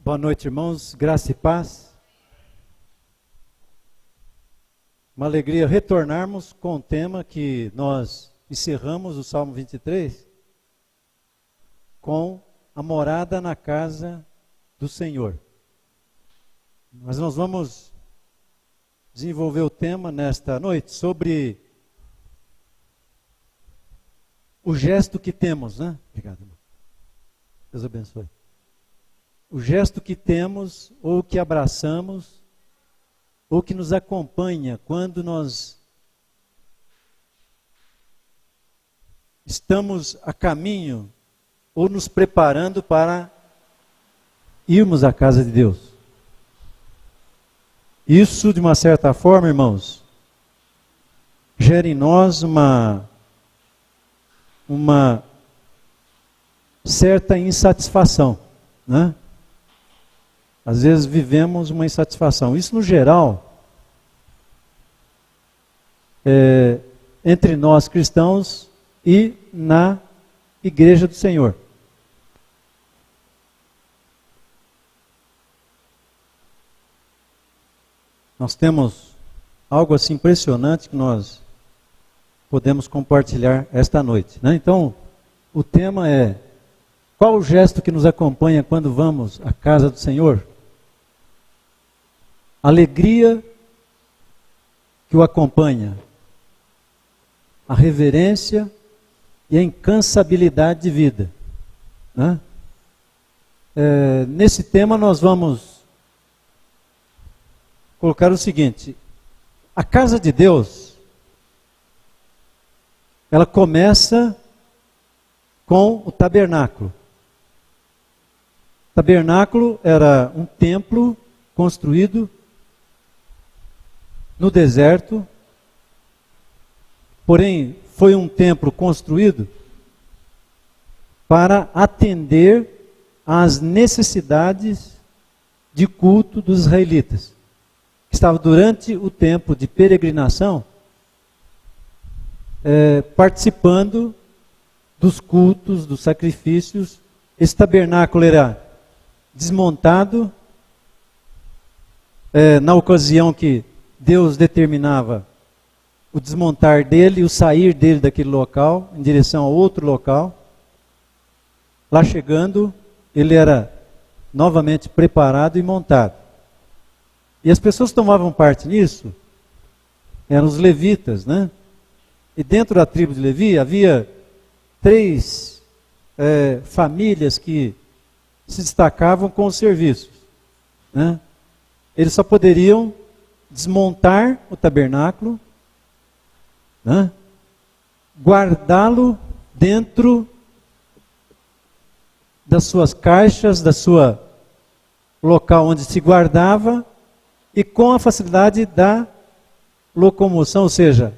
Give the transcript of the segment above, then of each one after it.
Boa noite, irmãos. Graça e paz. Uma alegria retornarmos com o tema que nós encerramos o Salmo 23 com a morada na casa do Senhor. Mas nós vamos desenvolver o tema nesta noite sobre o gesto que temos, né? Obrigado, irmão. Deus abençoe. O gesto que temos, ou que abraçamos, ou que nos acompanha quando nós estamos a caminho ou nos preparando para irmos à casa de Deus. Isso, de uma certa forma, irmãos, gera em nós uma certa insatisfação, né? Às vezes vivemos uma insatisfação. Isso, no geral, entre nós cristãos e na Igreja do Senhor. Nós temos algo assim impressionante que nós podemos compartilhar esta noite, né? Então, o tema é: qual o gesto que nos acompanha quando vamos à casa do Senhor? Alegria que o acompanha, a reverência e a incansabilidade de vida, né? Nesse tema nós vamos colocar o seguinte: a casa de Deus, ela começa com o tabernáculo. O tabernáculo era um templo construído no deserto, porém foi um templo construído para atender às necessidades de culto dos israelitas, que estavam durante o tempo de peregrinação participando dos cultos, dos sacrifícios. Esse tabernáculo era desmontado na ocasião que Deus determinava o desmontar dele e o sair dele daquele local em direção a outro local. Lá chegando, ele era novamente preparado e montado. E as pessoas que tomavam parte nisso eram os levitas, né? E dentro da tribo de Levi havia 3 famílias que se destacavam com os serviços, né? Eles só poderiam desmontar o tabernáculo, né? Guardá-lo dentro das suas caixas, da sua local onde se guardava, e com a facilidade da locomoção, ou seja,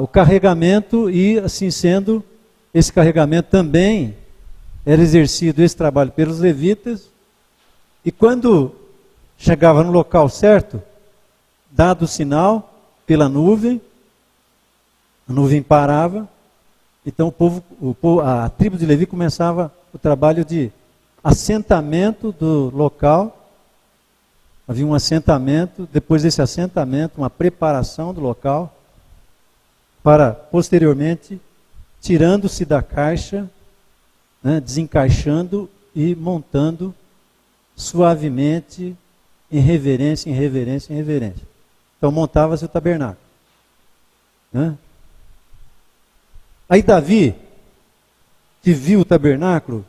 o carregamento, e assim sendo, esse carregamento também era exercido, esse trabalho, pelos levitas. E quando chegava no local certo, dado o sinal pela nuvem, a nuvem parava, então a tribo de Levi começava o trabalho de assentamento do local. Havia um assentamento, depois desse assentamento, uma preparação do local, para posteriormente, tirando-se da caixa, né, desencaixando e montando suavemente, em reverência, em reverência, em reverência. Então montava-se o tabernáculo, né? Aí Davi, que viu o tabernáculo,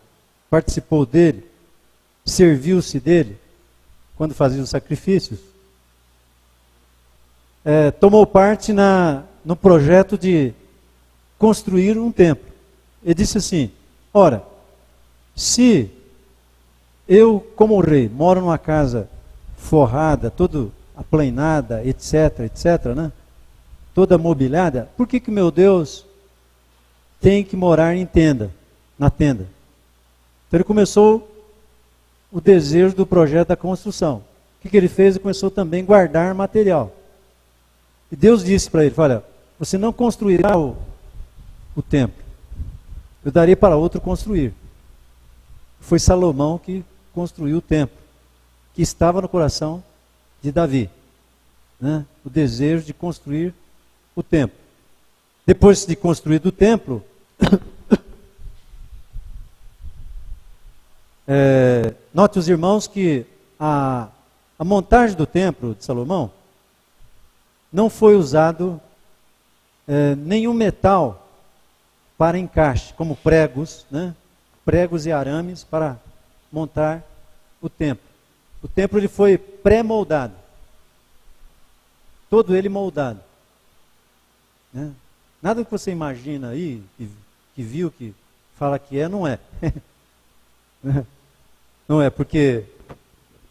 participou dele, serviu-se dele, quando fazia os sacrifícios, tomou parte no projeto de construir um templo. Ele disse assim: ora, se eu, como rei, moro numa casa forrada, toda aplainada, etc, etc, né? Toda mobiliada, por que meu Deus tem que morar na tenda? Então ele começou o desejo do projeto da construção. O que ele fez? Ele começou também a guardar material. E Deus disse para ele: olha, você não construirá o templo, eu darei para outro construir. Foi Salomão que construir o templo, que estava no coração de Davi, né? O desejo de construir o templo. Depois de construído o templo, note os irmãos que a montagem do templo de Salomão não foi usado nenhum metal para encaixe, como pregos, né? Pregos e arames para montar o templo. O templo ele foi pré-moldado, todo ele moldado, né? Nada que você imagina aí, que viu, que fala que não é. Não é, porque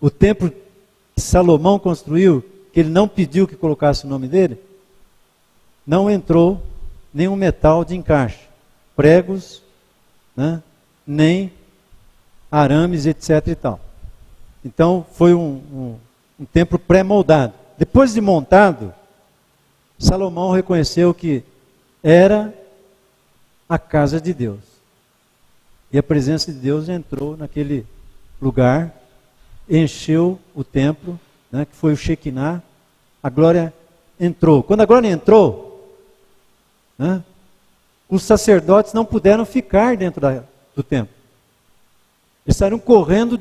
o templo que Salomão construiu, que ele não pediu que colocasse o nome dele, não entrou nenhum metal de encaixe, pregos, né, nem arames, etc. e tal. Então foi um templo pré-moldado. Depois de montado, Salomão reconheceu que era a casa de Deus. E a presença de Deus entrou naquele lugar, encheu o templo, né, que foi o Shekinah, a glória entrou. Quando a glória entrou, né, os sacerdotes não puderam ficar dentro do templo. Eles saíram correndo,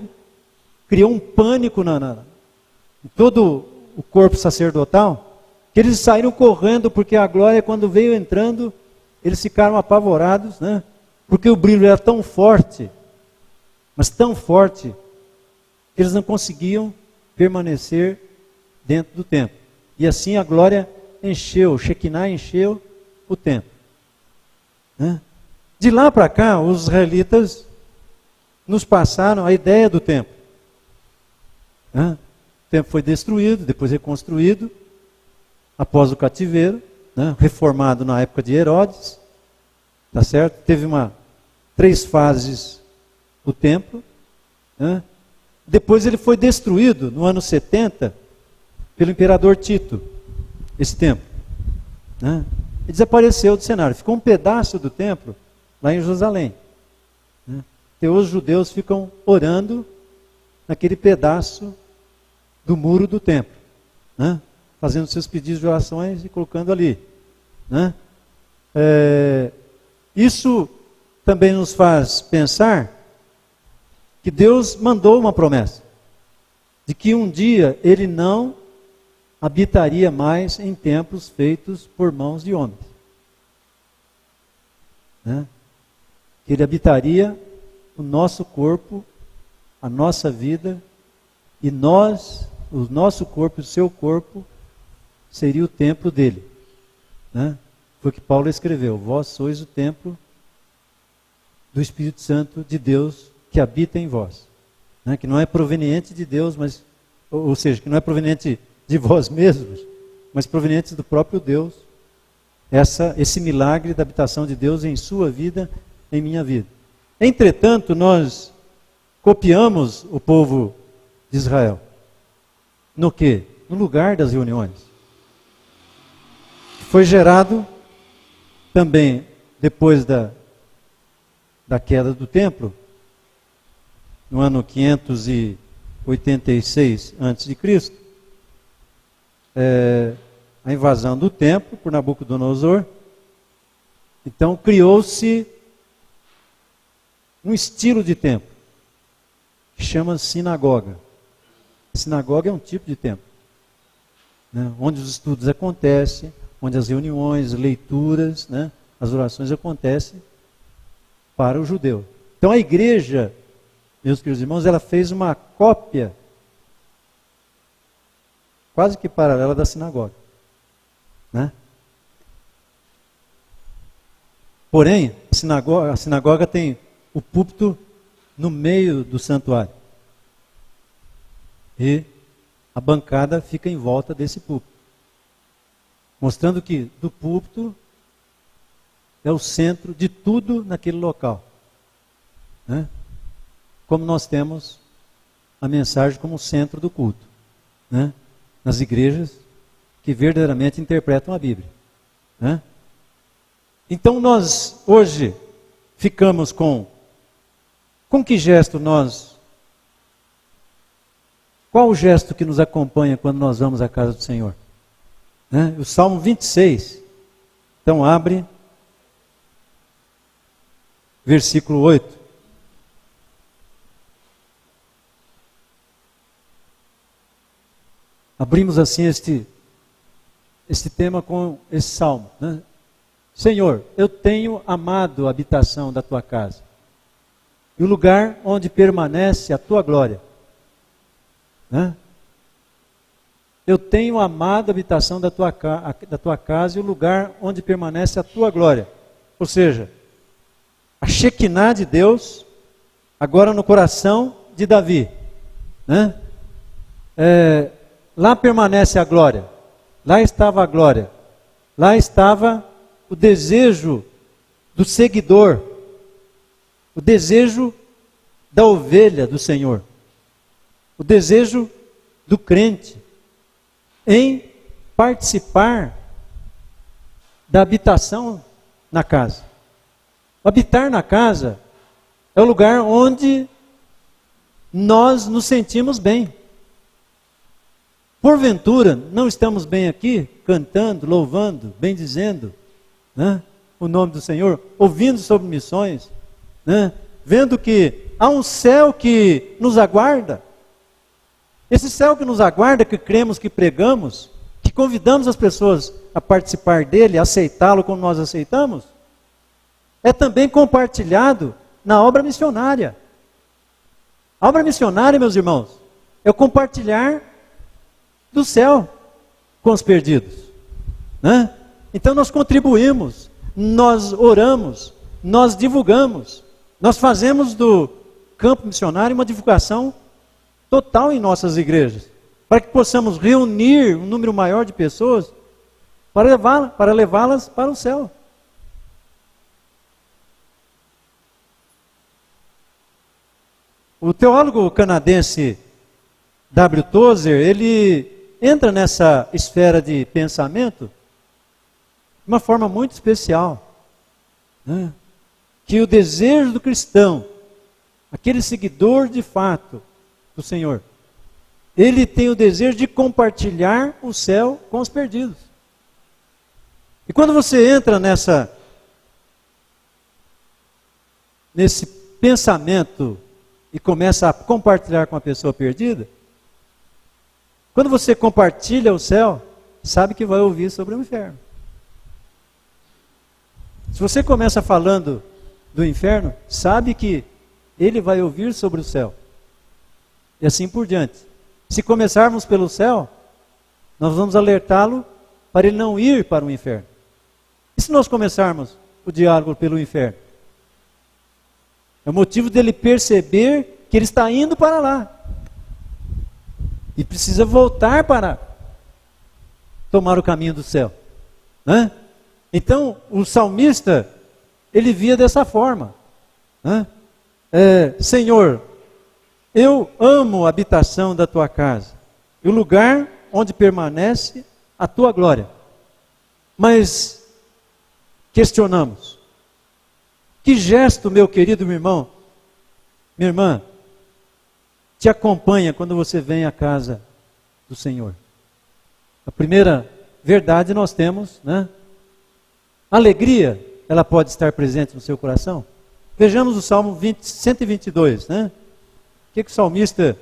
criou um pânico em todo o corpo sacerdotal, que eles saíram correndo, porque a glória, quando veio entrando, eles ficaram apavorados, né? Porque o brilho era tão forte, mas tão forte, que eles não conseguiam permanecer dentro do templo. E assim a glória encheu, o Shekinah encheu o templo, né? De lá para cá, os israelitas nos passaram a ideia do templo, né? O templo foi destruído, depois reconstruído, após o cativeiro, né? Reformado na época de Herodes, tá certo? Teve 3 fases o templo, né? Depois ele foi destruído no ano 70 pelo imperador Tito, esse templo, né? E desapareceu do cenário. Ficou um pedaço do templo lá em Jerusalém, né? E os judeus ficam orando naquele pedaço do muro do templo, né? Fazendo seus pedidos de orações e colocando ali, né? Isso também nos faz pensar que Deus mandou uma promessa de que um dia Ele não habitaria mais em templos feitos por mãos de homens, né? Que Ele habitaria o nosso corpo, a nossa vida, e nós, o nosso corpo e o seu corpo, seria o templo dele, né? Foi o que Paulo escreveu: vós sois o templo do Espírito Santo de Deus que habita em vós, né? Que não é proveniente de Deus, mas, ou seja, que não é proveniente de vós mesmos, mas proveniente do próprio Deus. Esse milagre da habitação de Deus em sua vida, em minha vida. Entretanto, nós copiamos o povo de Israel. No quê? No lugar das reuniões. Foi gerado também depois da queda do templo, no ano 586 a.C., a invasão do templo por Nabucodonosor. Então criou-se um estilo de templo que chama sinagoga. A sinagoga é um tipo de templo, né? Onde os estudos acontecem, onde as reuniões, leituras, né, as orações acontecem para o judeu. Então a igreja, meus queridos irmãos, ela fez uma cópia quase que paralela da sinagoga, né? Porém, a sinagoga tem o púlpito no meio do santuário. E a bancada fica em volta desse púlpito, mostrando que do púlpito é o centro de tudo naquele local, né? Como nós temos a mensagem como centro do culto, né? Nas igrejas que verdadeiramente interpretam a Bíblia, né? Então nós hoje ficamos com que gesto nós Qual o gesto que nos acompanha quando nós vamos à casa do Senhor? Né? O Salmo 26. Então abre, versículo 8. Abrimos assim este tema com esse salmo. Né? Senhor, eu tenho amado a habitação da tua casa, e o lugar onde permanece a tua glória. Né? Eu tenho amado a habitação da tua casa e o lugar onde permanece a tua glória. Ou seja, a Shekinah de Deus, agora no coração de Davi. Né? Lá permanece a glória. Lá estava a glória. Lá estava o desejo do seguidor. O desejo da ovelha do Senhor. O desejo do crente em participar da habitação na casa. O habitar na casa é o lugar onde nós nos sentimos bem. Porventura, não estamos bem aqui, cantando, louvando, bendizendo, né, o nome do Senhor, ouvindo sobre missões, né, vendo que há um céu que nos aguarda. Esse céu que nos aguarda, que cremos, que pregamos, que convidamos as pessoas a participar dele, a aceitá-lo como nós aceitamos, é também compartilhado na obra missionária. A obra missionária, meus irmãos, é o compartilhar do céu com os perdidos. Né? Então nós contribuímos, nós oramos, nós divulgamos, nós fazemos do campo missionário uma divulgação total em nossas igrejas, para que possamos reunir um número maior de pessoas para levá-las para o céu. O teólogo canadense W. Tozer, ele entra nessa esfera de pensamento de uma forma muito especial, né? Que o desejo do cristão, aquele seguidor de fato do Senhor, ele tem o desejo de compartilhar o céu com os perdidos. E quando você entra nesse pensamento e começa a compartilhar com a pessoa perdida, quando você compartilha o céu, sabe que vai ouvir sobre o inferno. Se você começa falando do inferno, sabe que ele vai ouvir sobre o céu. E assim por diante. Se começarmos pelo céu, nós vamos alertá-lo para ele não ir para o inferno. E se nós começarmos o diálogo pelo inferno? É o motivo dele perceber que ele está indo para lá. E precisa voltar para tomar o caminho do céu. Né? Então, o salmista, ele via dessa forma. Né? Senhor, eu amo a habitação da tua casa, e o lugar onde permanece a tua glória. Mas questionamos, que gesto, meu querido meu irmão, minha irmã, te acompanha quando você vem à casa do Senhor? A primeira verdade nós temos, né? Alegria, ela pode estar presente no seu coração? Vejamos o Salmo 122, né? O que o salmista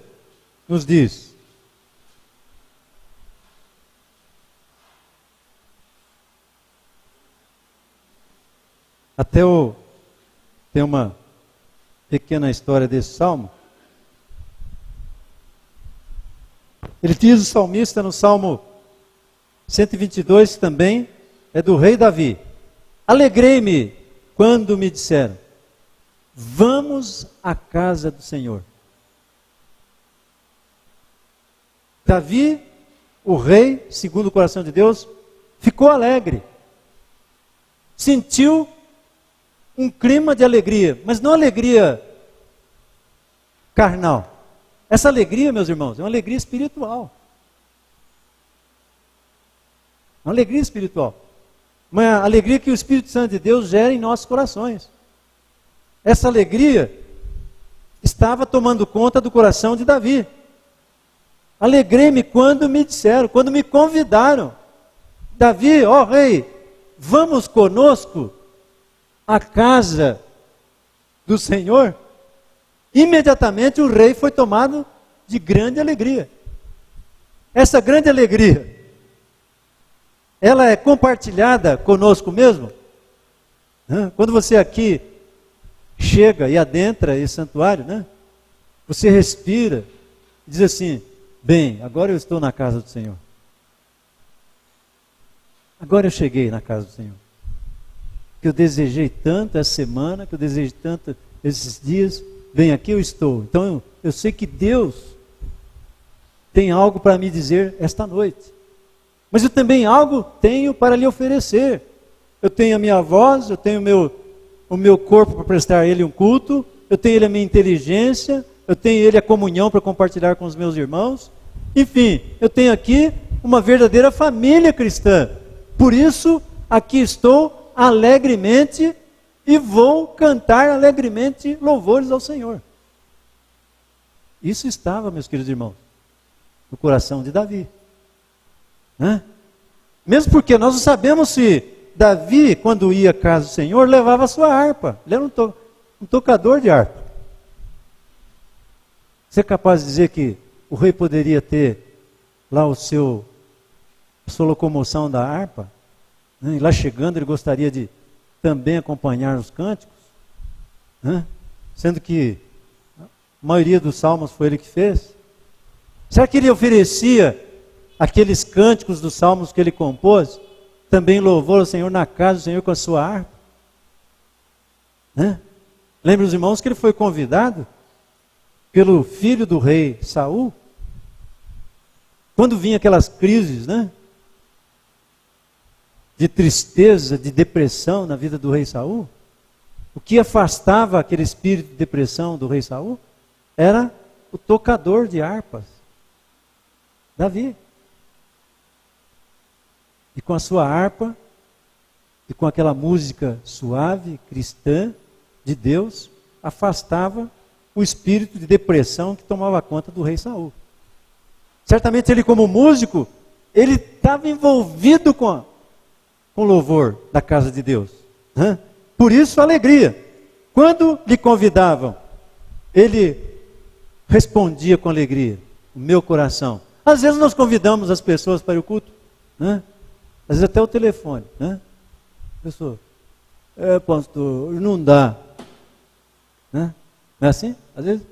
nos diz? Tem uma pequena história desse salmo. Ele diz, o salmista, no Salmo 122 também, é do rei Davi: alegrei-me quando me disseram, vamos à casa do Senhor. Davi, o rei, segundo o coração de Deus, ficou alegre. Sentiu um clima de alegria, mas não alegria carnal. Essa alegria, meus irmãos, é uma alegria espiritual. Uma alegria espiritual. Uma alegria que o Espírito Santo de Deus gera em nossos corações. Essa alegria estava tomando conta do coração de Davi. Alegrei-me quando me disseram, quando me convidaram. Davi, ó rei, vamos conosco à casa do Senhor? Imediatamente o rei foi tomado de grande alegria. Essa grande alegria, ela é compartilhada conosco mesmo? Quando você aqui chega e adentra esse santuário, né? Você respira e diz assim, bem, agora eu estou na casa do Senhor. Agora eu cheguei na casa do Senhor. Que eu desejei tanto essa semana, que eu desejei tanto esses dias, bem, aqui eu estou. Então eu sei que Deus tem algo para me dizer esta noite. Mas eu também algo tenho para lhe oferecer. Eu tenho a minha voz, eu tenho o meu corpo para prestar a Ele um culto, eu tenho Ele a minha inteligência, eu tenho Ele a comunhão para compartilhar com os meus irmãos. Enfim, eu tenho aqui uma verdadeira família cristã. Por isso, aqui estou alegremente e vou cantar alegremente louvores ao Senhor. Isso estava, meus queridos irmãos, no coração de Davi. Mesmo porque nós não sabemos se Davi, quando ia à casa do Senhor, levava a sua harpa. Ele era um tocador de harpa. Você é capaz de dizer que o rei poderia ter lá a sua locomoção da harpa? E lá chegando ele gostaria de também acompanhar os cânticos? Sendo que a maioria dos salmos foi ele que fez. Será que ele oferecia aqueles cânticos dos salmos que ele compôs? Também louvou ao Senhor na casa do Senhor com a sua harpa? Lembra os irmãos que ele foi convidado pelo filho do rei Saul? Quando vinha aquelas crises, de tristeza, de depressão na vida do rei Saul, o que afastava aquele espírito de depressão do rei Saul era o tocador de harpas, Davi. E com a sua harpa, e com aquela música suave, cristã, de Deus, afastava o espírito de depressão que tomava conta do rei Saul. Certamente ele, como músico, ele estava envolvido com o louvor da casa de Deus. Por isso a alegria. Quando lhe convidavam, ele respondia com alegria, o meu coração. Às vezes nós convidamos as pessoas para o culto, às vezes até o telefone, pessoa, pastor, hoje não dá, não é assim? Às vezes,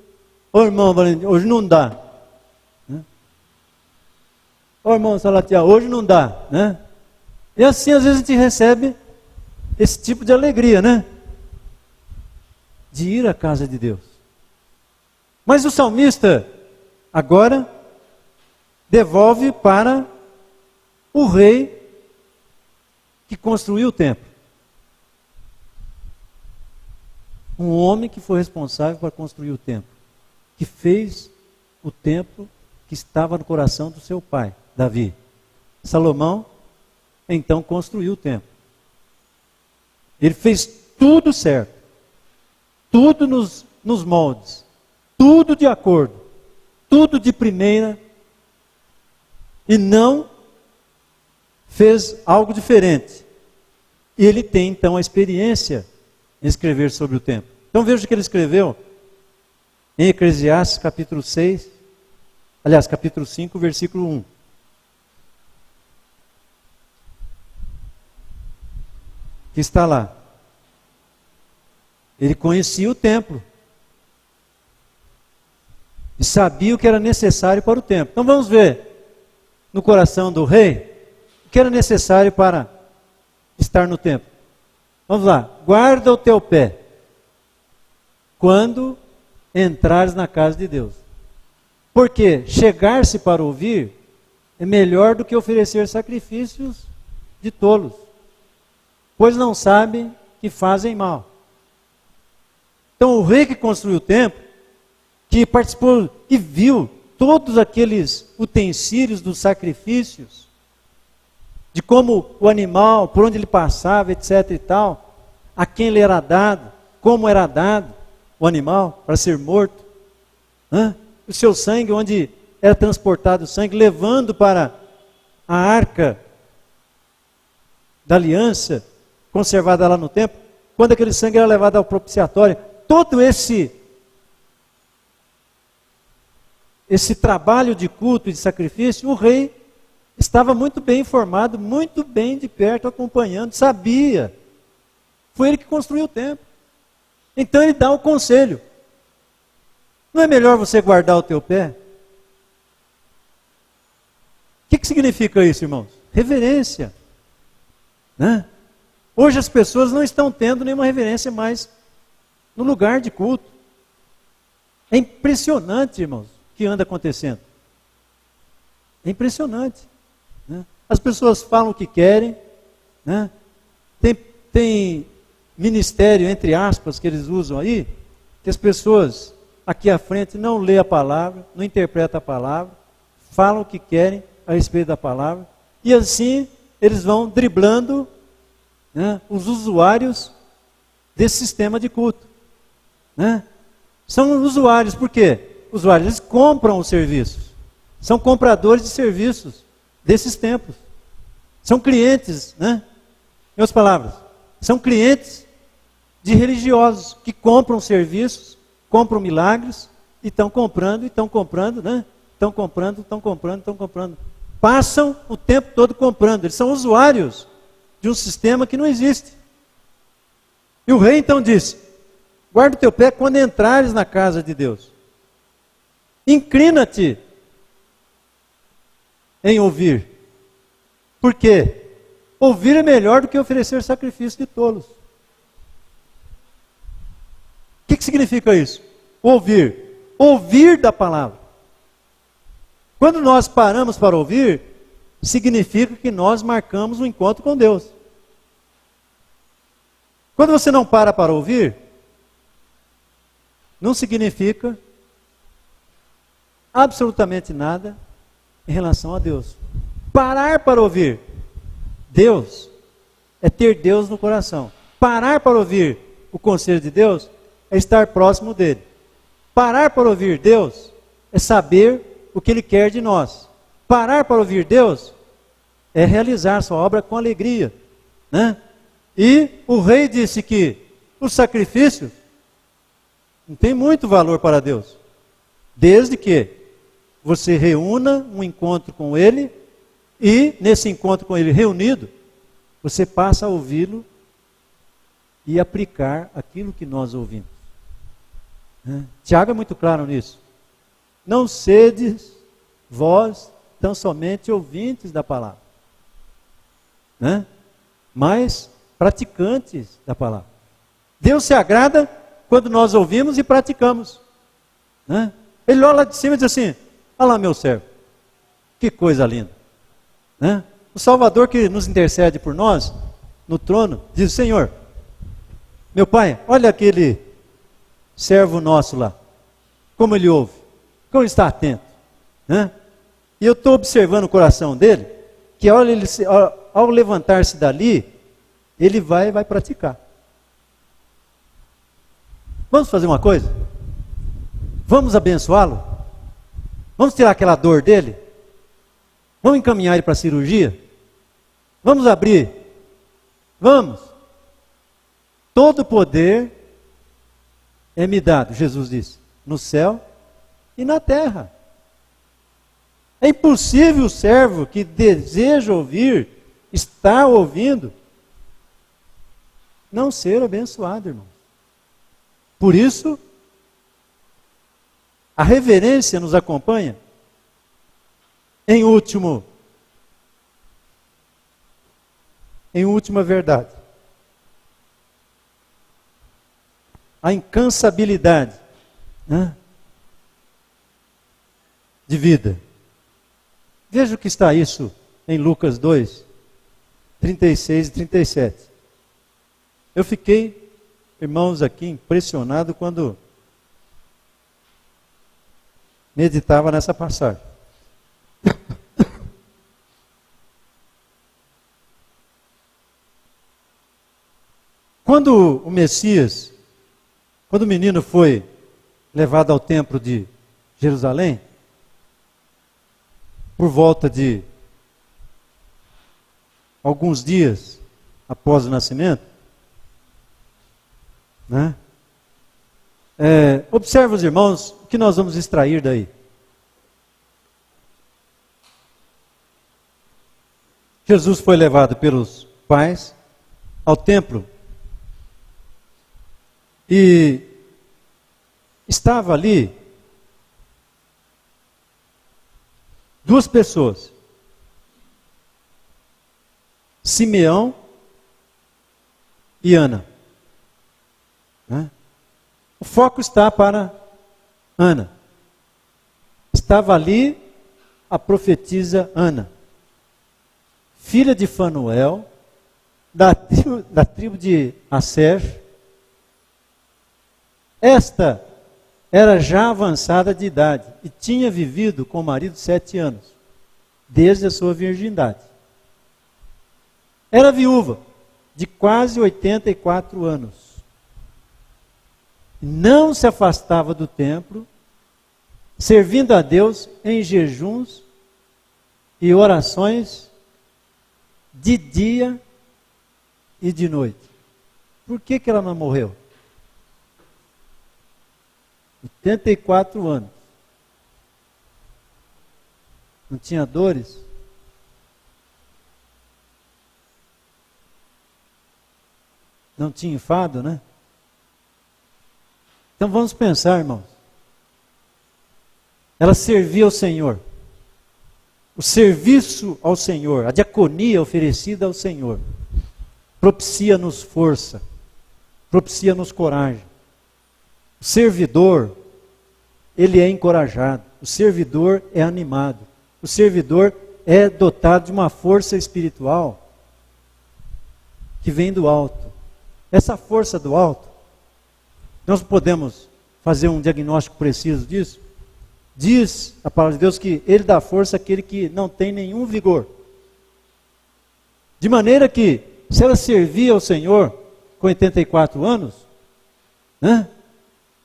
irmão Valentim, hoje não dá, irmão Salatiel, hoje não dá, e assim às vezes a gente recebe esse tipo de alegria, de ir à casa de Deus. Mas o salmista agora devolve para o rei que construiu o templo. Um homem que foi responsável por construir o templo, que fez o templo que estava no coração do seu pai, Davi. Salomão, então, construiu o templo. Ele fez tudo certo, tudo nos moldes, tudo de acordo, tudo de primeira, e não fez algo diferente. E ele tem então a experiência em escrever sobre o templo. Então veja o que ele escreveu em Eclesiastes capítulo 6, aliás, capítulo 5, versículo 1. Que está lá. Ele conhecia o templo. E sabia o que era necessário para o templo. Então vamos ver no coração do rei o que era necessário para estar no templo. Vamos lá. Guarda o teu pé quando entrares na casa de Deus. Porque chegar-se para ouvir é melhor do que oferecer sacrifícios de tolos, pois não sabem que fazem mal. Então o rei que construiu o templo, que participou e viu todos aqueles utensílios dos sacrifícios, de como o animal, por onde ele passava, etc e tal, a quem ele era dado, como era dado o animal para ser morto, o seu sangue onde era transportado o sangue, levando para a arca da aliança, conservada lá no templo, quando aquele sangue era levado ao propiciatório. Todo esse trabalho de culto e de sacrifício, o rei estava muito bem informado, muito bem de perto, acompanhando, sabia. Foi ele que construiu o templo. Então ele dá o conselho. Não é melhor você guardar o teu pé? O que significa isso, irmãos? Reverência. Né? Hoje as pessoas não estão tendo nenhuma reverência mais no lugar de culto. É impressionante, irmãos, o que anda acontecendo. É impressionante. Né? As pessoas falam o que querem. Né? Tem ministério, entre aspas, que eles usam aí, que as pessoas aqui à frente não lê a palavra, não interpreta a palavra, falam o que querem a respeito da palavra, e assim eles vão driblando, né, os usuários desse sistema de culto. Né? São usuários, por quê? Usuários, eles compram os serviços, são compradores de serviços desses templos, são clientes, né? Em outras palavras, são clientes de religiosos que compram serviços, compram milagres, e estão comprando, né? Estão comprando. Passam o tempo todo comprando. Eles são usuários de um sistema que não existe. E o rei então disse: guarda o teu pé quando entrares na casa de Deus. Inclina-te em ouvir. Por quê? Ouvir é melhor do que oferecer sacrifício de tolos. O que significa isso? Ouvir. Ouvir da palavra. Quando nós paramos para ouvir, significa que nós marcamos um encontro com Deus. Quando você não para ouvir, não significa absolutamente nada em relação a Deus. Parar para ouvir Deus é ter Deus no coração. Parar para ouvir o conselho de Deus é estar próximo dele. Parar para ouvir Deus é saber o que Ele quer de nós. Parar para ouvir Deus é realizar sua obra com alegria. Né? E o rei disse que o sacrifício não tem muito valor para Deus, desde que você reúna um encontro com Ele, e nesse encontro com Ele reunido, você passa a ouvi-lo e aplicar aquilo que nós ouvimos. Tiago é muito claro nisso. Não sedes vós tão somente ouvintes da palavra, mas praticantes da palavra. Deus se agrada quando nós ouvimos e praticamos. Ele olha lá de cima e diz assim: olha lá meu servo, que coisa linda. O Salvador que nos intercede por nós, no trono, diz: Senhor, meu Pai, olha aquele servo nosso lá, como ele ouve, como ele está atento. E eu estou observando o coração dele, que ao levantar-se dali, ele vai praticar. Vamos fazer uma coisa? Vamos abençoá-lo? Vamos tirar aquela dor dele? Vamos encaminhar ele para a cirurgia? Vamos abrir? Vamos. Todo poder é me dado, Jesus disse, no céu e na terra. É impossível o servo que deseja ouvir, está ouvindo, não ser abençoado, irmão. Por isso, a reverência nos acompanha. Em última verdade, a incansabilidade de vida. Veja o que está isso em Lucas 2, 36 e 37. Eu fiquei, irmãos, aqui impressionado quando meditava nessa passagem. Quando o Messias, quando o menino foi levado ao templo de Jerusalém, por volta de alguns dias após o nascimento, né? Observe os irmãos, o que nós vamos extrair daí. Jesus foi levado pelos pais ao templo e estava ali duas pessoas, Simeão e Ana, né? O foco está para Ana. Estava ali a profetisa Ana, filha de Fanuel, da tribo de Asser. Esta era já avançada de idade e tinha vivido com o marido 7 anos, desde a sua virgindade. Era viúva de quase 84 anos. Não se afastava do templo, servindo a Deus em jejuns e orações de dia e de noite. Por que ela não morreu? 84 anos. Não tinha dores? Não tinha enfado, né? Então vamos pensar, irmãos. Ela servia ao Senhor. O serviço ao Senhor, a diaconia oferecida ao Senhor, propicia-nos força, propicia-nos coragem. O servidor, ele é encorajado. O servidor é animado. O servidor é dotado de uma força espiritual que vem do alto. Essa força do alto, nós podemos fazer um diagnóstico preciso disso. Diz a palavra de Deus que ele dá força àquele que não tem nenhum vigor. De maneira que, se ela servia ao Senhor com 84 anos, né,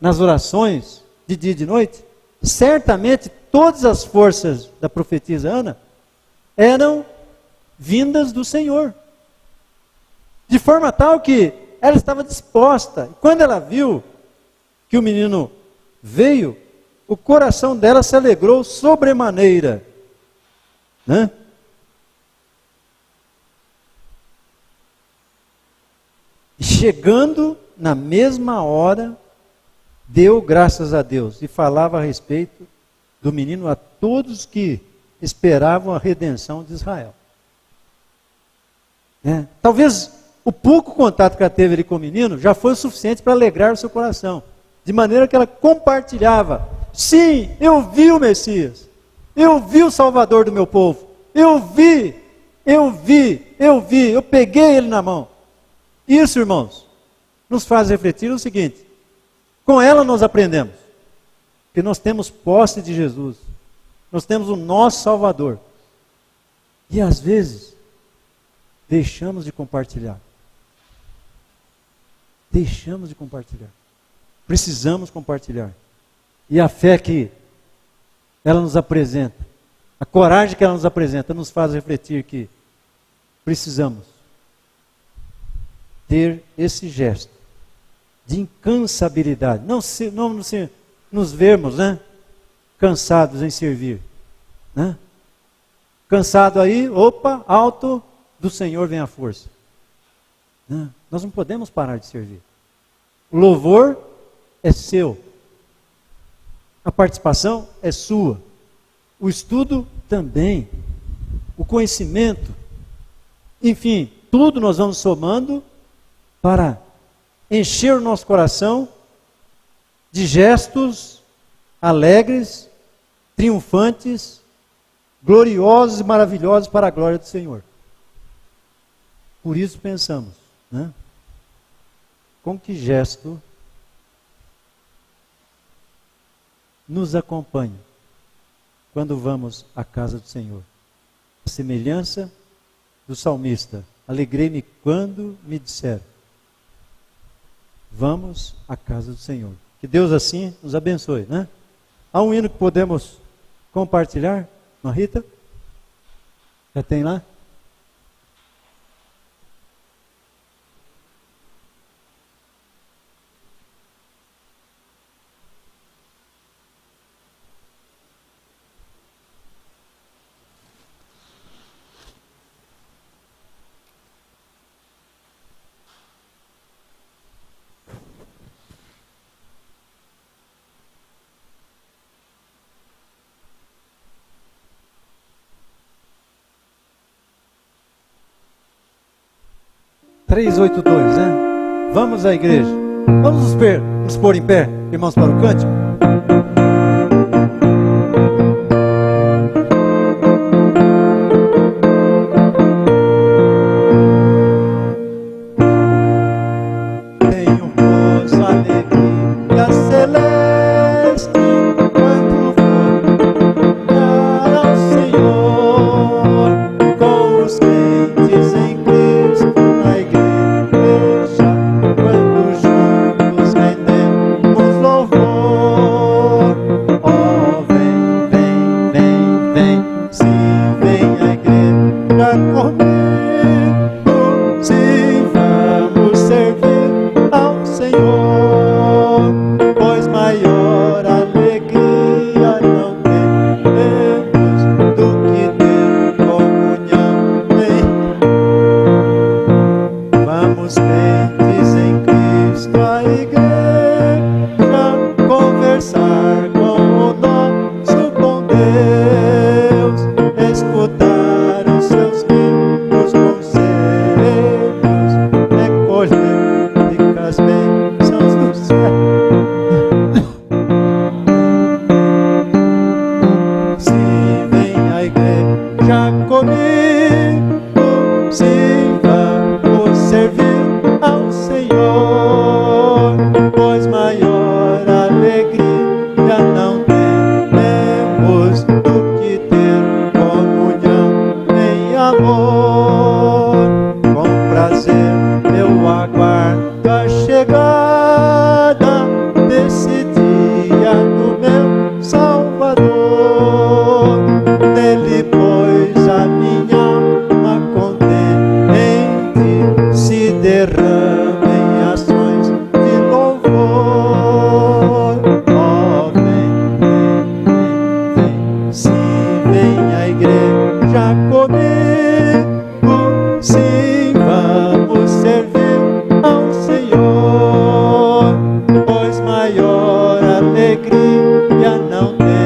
nas orações de dia e de noite, certamente todas as forças da profetisa Ana eram vindas do Senhor. De forma tal que ela estava disposta. Quando ela viu que o menino veio, o coração dela se alegrou sobremaneira, né? E chegando na mesma hora, deu graças a Deus e falava a respeito do menino a todos que esperavam a redenção de Israel. Talvez o pouco contato que ela teve ali com o menino já foi o suficiente para alegrar o seu coração. De maneira que ela compartilhava. Sim, eu vi o Messias. Eu vi o Salvador do meu povo. Eu peguei ele na mão. Isso, irmãos, nos faz refletir o seguinte. Com ela nós aprendemos que nós temos posse de Jesus. Nós temos o nosso Salvador. E às vezes, deixamos de compartilhar. Deixamos de compartilhar. Precisamos compartilhar. E a fé que ela nos apresenta, a coragem que ela nos apresenta, nos faz refletir que precisamos ter esse gesto de incansabilidade. Não nos vermos, né, cansados em servir. Né? Cansado aí, opa, alto, do Senhor vem a força. Né? Nós não podemos parar de servir. O louvor é seu. A participação é sua. O estudo também. O conhecimento. Enfim, tudo nós vamos somando para encher o nosso coração de gestos alegres, triunfantes, gloriosos e maravilhosos para a glória do Senhor. Por isso pensamos, né? Com que gesto nos acompanha quando vamos à casa do Senhor? A semelhança do salmista, alegrei-me quando me disseram, vamos à casa do Senhor. Que Deus assim nos abençoe, né? Há um hino que podemos compartilhar, não, Rita? Já tem lá? (382), né? Vamos à igreja. Vamos nos pôr em pé, irmãos, para o cântico. Tenho gozo, alegria celeste quando vou dar ao Senhor com os crentes em Cristo na igreja, quando juntos rendemos louvor. Oh, vem, vem, vem, vem, sim, vem à igreja comigo, sim, vamos servir ao Senhor, pois maior alegria não temos do que ter comunhão. Vamos, crentes em Cristo, à igreja, conversar com o nosso bom Deus, escutar os seus lindos conselhos, recolher ricas bênçãos do céu. Sim, vem à igreja comigo, sim, vamos servir ao Senhor, pois maior alegria não temos do que ter comunhão em amor. Com prazer eu aguardo a chegada desse dia do meu Salvador. Nele, pois, a minha alma contente se derrama em ações de louvor. Oh, vem, vem, vem, vem, sim, vem à igreja comigo, sim, vamos servir ao Senhor, pois maior alegria não tem